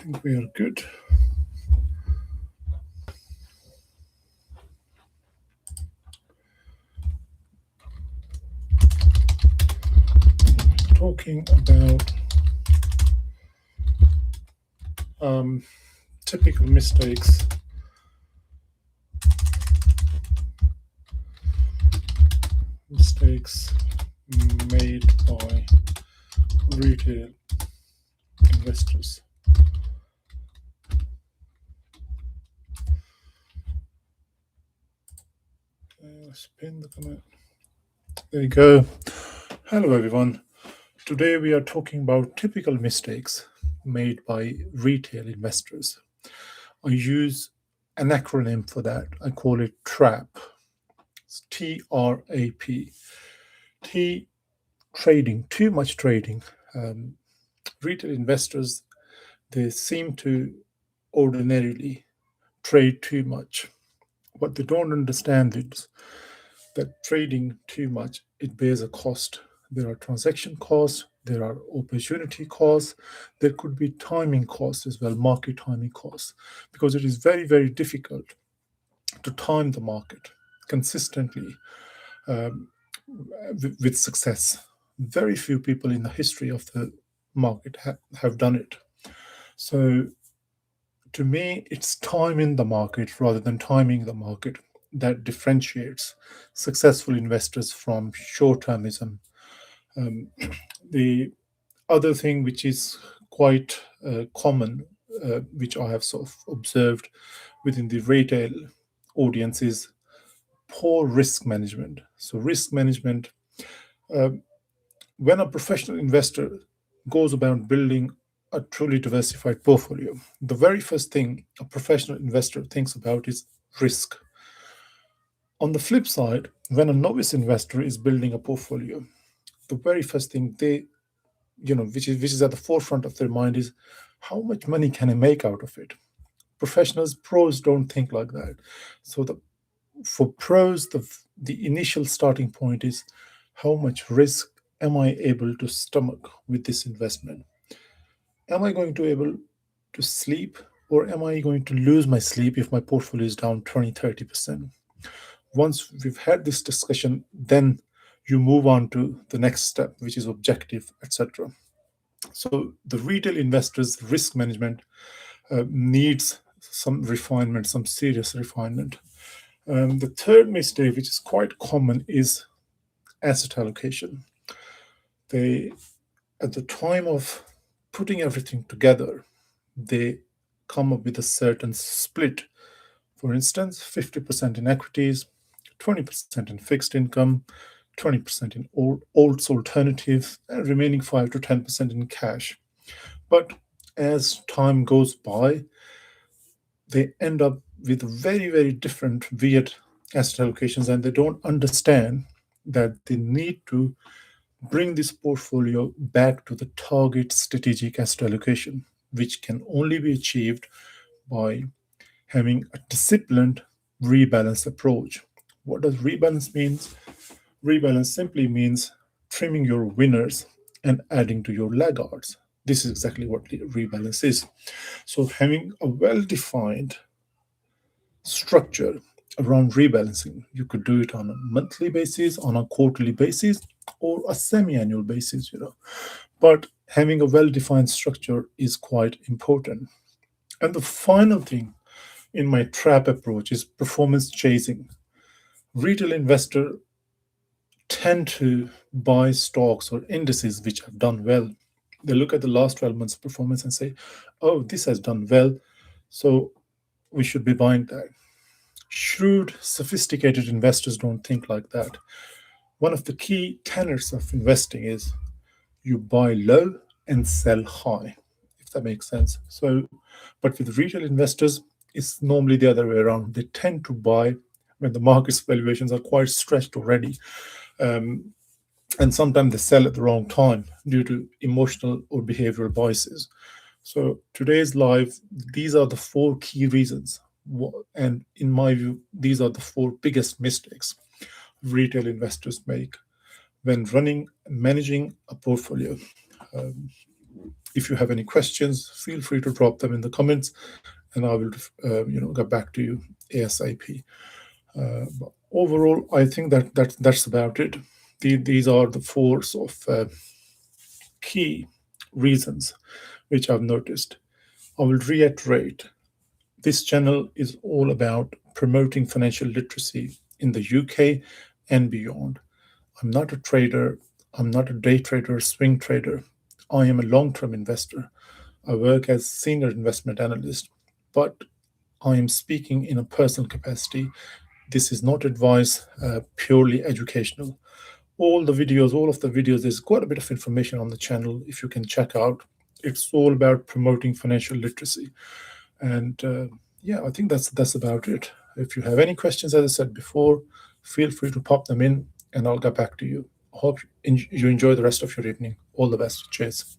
think we are good. Talking about typical mistakes made by retail investors. Let's pin the comment. There you go. Hello, everyone. Today we are talking about typical mistakes made by retail investors. I use an acronym for that. I call it TRAP. It's TRAP. T, trading, too much trading. Retail investors, they seem to ordinarily trade too much. What they don't understand is that trading too much, it bears a cost. There are transaction costs, there are opportunity costs, there could be timing costs as well, market timing costs, because it is very, very difficult to time the market consistently with success. Very few people in the history of the market have done it. So to me, it's timing the market rather than timing the market that differentiates successful investors from short-termism. The other thing which is quite common, which I have sort of observed within the retail audience, is poor risk management. So risk management, when a professional investor goes about building a truly diversified portfolio, the very first thing a professional investor thinks about is risk. On the flip side, when a novice investor is building a portfolio, the very first thing they, which is at the forefront of their mind is how much money can I make out of it? Professionals, pros don't think like that. So for pros, the initial starting point is how much risk am I able to stomach with this investment? Am I going to be able to sleep, or am I going to lose my sleep if my portfolio is down 20-30%? Once we've had this discussion, then you move on to the next step, which is objective, etc. So the retail investors' risk management needs some refinement, some serious refinement. The third mistake, which is quite common, is asset allocation. They, at the time of putting everything together, they come up with a certain split. For instance, 50% in equities, 20% in fixed income, 20% in alts alternatives, and remaining 5 to 10% in cash. But as time goes by, they end up with very, very different weird asset allocations, and they don't understand that they need to bring this portfolio back to the target strategic asset allocation, which can only be achieved by having a disciplined rebalance approach. What does rebalance mean? Rebalance simply means trimming your winners and adding to your laggards. This is exactly what rebalance is. So having a well-defined structure around rebalancing, you could do it on a monthly basis, on a quarterly basis, or a semi-annual basis, But having a well-defined structure is quite important. And the final thing in my trap approach is performance chasing. Retail investors tend to buy stocks or indices which have done well. They look at the last 12 months performance and say, oh, this has done well, so we should be buying that. Shrewd, sophisticated investors don't think like that. One of the key tenets of investing is you buy low and sell high, if that makes sense. So, but with retail investors, it's normally the other way around. They tend to buy when the market's valuations are quite stretched already. And sometimes they sell at the wrong time due to emotional or behavioral biases. So today's live, these are the 4 key reasons. And in my view, these are the 4 biggest mistakes retail investors make when running and managing a portfolio. If you have any questions, feel free to drop them in the comments, and I will, get back to you ASAP. But overall, I think that's about it. These are the four sort of key reasons which I've noticed. I will reiterate, this channel is all about promoting financial literacy in the UK and beyond. I'm not a trader, I'm not a day trader, swing trader. I am a long term investor. I work as senior investment analyst, but I am speaking in a personal capacity. This is not advice, purely educational. All of the videos, there's quite a bit of information on the channel if you can check out. It's all about promoting financial literacy. And yeah, I think that's about it. If you have any questions, as I said before, feel free to pop them in and I'll get back to you. I hope you enjoy the rest of your evening. All the best. Cheers.